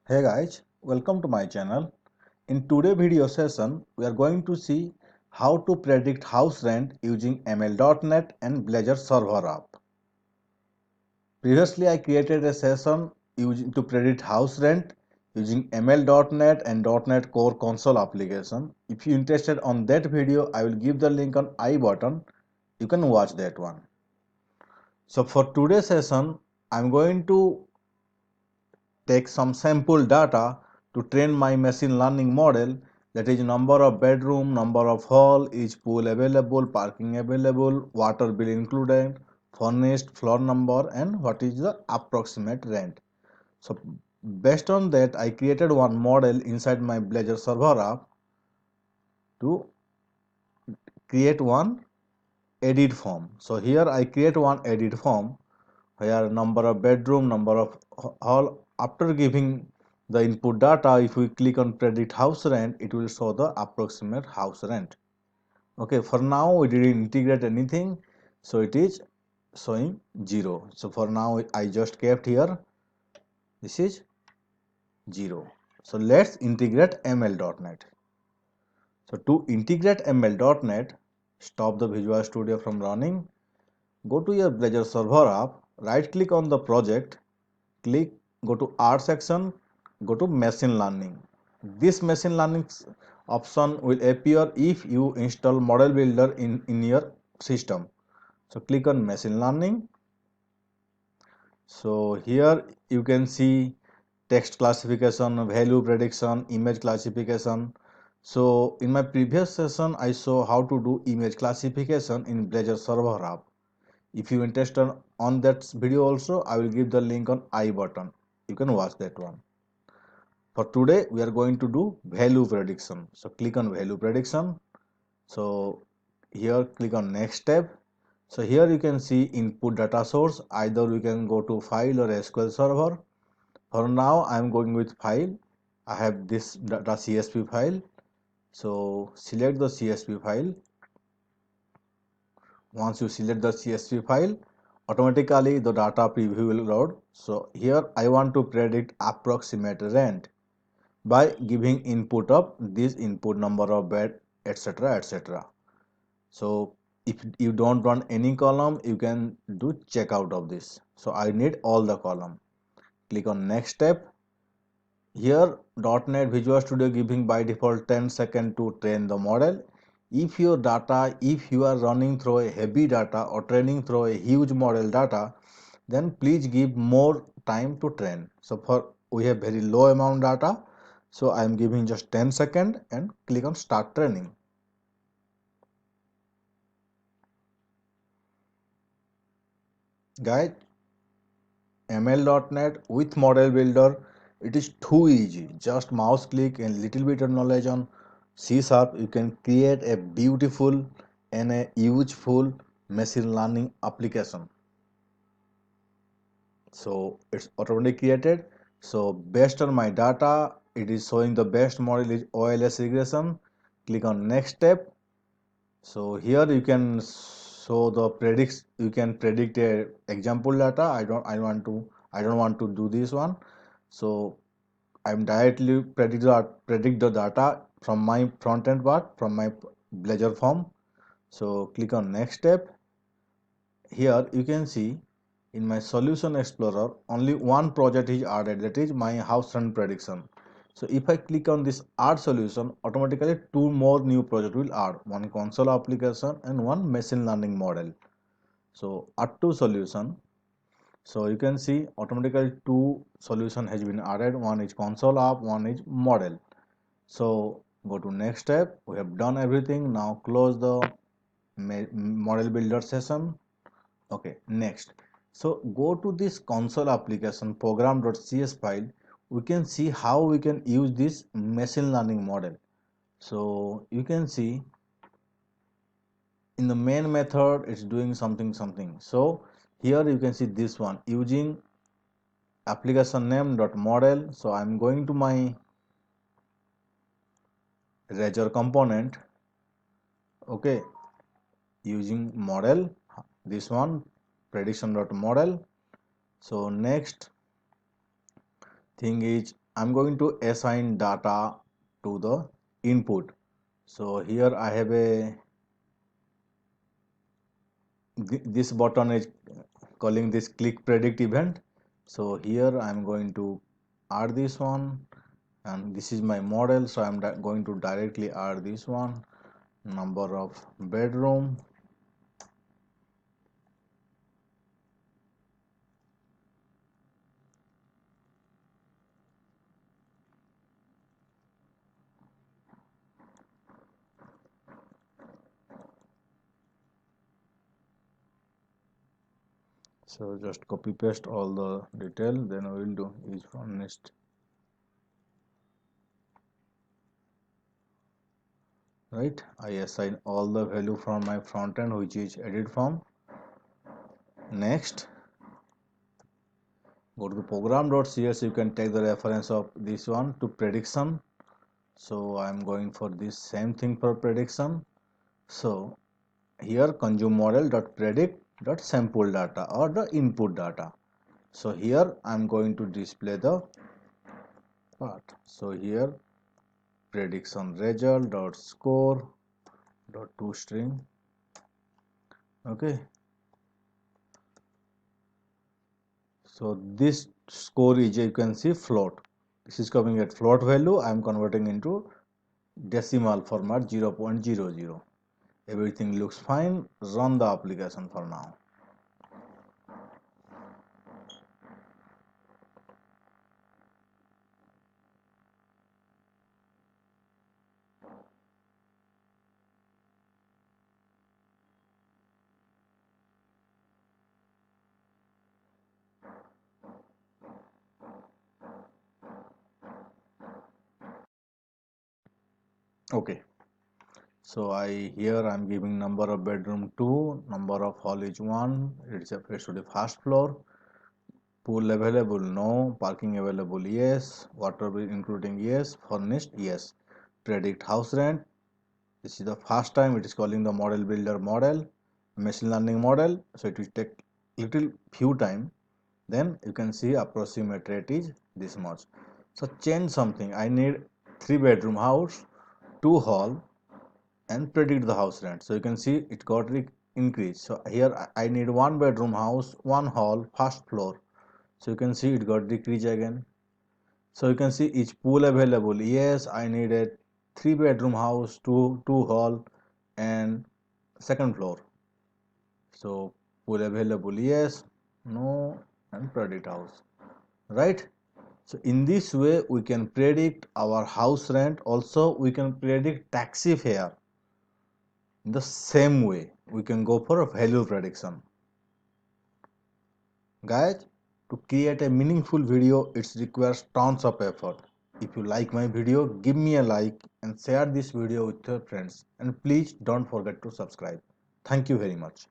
Hey guys, welcome to my channel. In today's video session, we are going to see how to predict house rent using ML.NET and Blazor Server App. Previously, I created a session to predict house rent using ML.NET and .NET Core Console application. If you're interested on that video, I will give the link on I button. You can watch that one. So for today's session, I'm going to take some sample data to train my machine learning model, that is number of bedroom, number of hall, is pool available, parking available, water bill included, furnished, floor number, and what is the approximate rent. So based on that, I created one model inside my Blazor server app to create one edit form. So here I create one edit form where number of bedroom, number of hall. After giving the input data, if we click on predict house rent, it will show the approximate house rent. Okay, for now we didn't integrate anything, so it is showing 0. So for now I just kept here, this is 0. So let's integrate ML.NET. So to integrate ML.NET, stop the Visual Studio from running, go to your Blazor server app, right click on the project, go to R section, go to machine learning. This machine learning option will appear if you install model builder in your system. So click on machine learning. So here you can see text classification, value prediction, image classification. So in my previous session I saw how to do image classification in Blazor server app. If you interested on that video also, I will give the link on I button. You can watch that one. For today, we are going to do value prediction. So click on value prediction. So here click on next step. So here you can see input data source. Either you can go to file or SQL server. For now, I am going with file. I have this data CSV file. So select the CSV file. Once you select the CSV file, automatically the data preview will load. So here I want to predict approximate rent by giving input of this input number of bed, etc, etc. So if you don't want any column, you can do checkout of this. So I need all the column. Click on next step. Here .NET Visual Studio giving by default 10 seconds to train the model. If you are running through a heavy data or training through a huge model data, then please give more time to train. So for we have very low amount data, so I am giving just 10 seconds and click on start training. Guys, ML.NET with model builder, it is too easy. Just mouse click and little bit of knowledge on C#, you can create a beautiful and a useful machine learning application. So it's automatically created. So based on my data, it is showing the best model is OLS regression. Click on next step. So here you can show the predicts, you can predict a example data. I don't want to do this one. So I'm directly predict the data from my front end part, from my Blazor form. So click on next step. Here you can see in my solution explorer only one project is added, that is my house rent prediction. So if I click on this add solution, automatically two more new project will add, one console application and one machine learning model. So add to solution. So you can see automatically two solution has been added, one is console app, one is model. So go to next step. We have done everything. Now close the model builder session. Okay, next. So go to this console application program.cs file. We can see how we can use this machine learning model. So you can see in the main method it's doing something. So here you can see this one using application name dot model. So I'm going to my Razor component. Okay, using model, this one prediction dot model. So next thing is I'm going to assign data to the input. So here I have this button is calling this click predict event. So here I'm going to add this one, and this is my model, so I'm going to directly add this one, number of bedroom. So just copy paste all the detail, then we will do is from next. Right, I assign all the value from my front end, which is edit form. Next, go to the program.cs. You can take the reference of this one to prediction. So I'm going for this same thing for prediction. So here consume model dot predict dot sample data or the input data. So here I'm going to display the part. So here prediction result dot score dot toString. Okay, so this score is, you can see, float. This is coming at float value. I am converting into decimal format 0.00. Everything looks fine. Run the application for now. Okay, so here I'm giving number of bedroom 2, number of hall is 1, it's to the first floor. Pool available, no. Parking available, yes. Water bill including, yes. Furnished, yes. Predict house rent. This is the first time it is calling the model builder model, machine learning model. So it will take little few time. Then you can see approximate rate is this much. So change something. I need 3-bedroom house, 2 hall, and predict the house rent. So you can see it got increase. So here I need 1-bedroom house, 1 hall, first floor. So you can see it got decrease again. So you can see each pool available, yes. I need a 3-bedroom house, two hall, and second floor. So pool available, yes, no, and predict house, right? So in this way we can predict our house rent. Also we can predict taxi fare. In the same way we can go for a value prediction. Guys, to create a meaningful video, it requires tons of effort. If you like my video, give me a like and share this video with your friends. And please don't forget to subscribe. Thank you very much.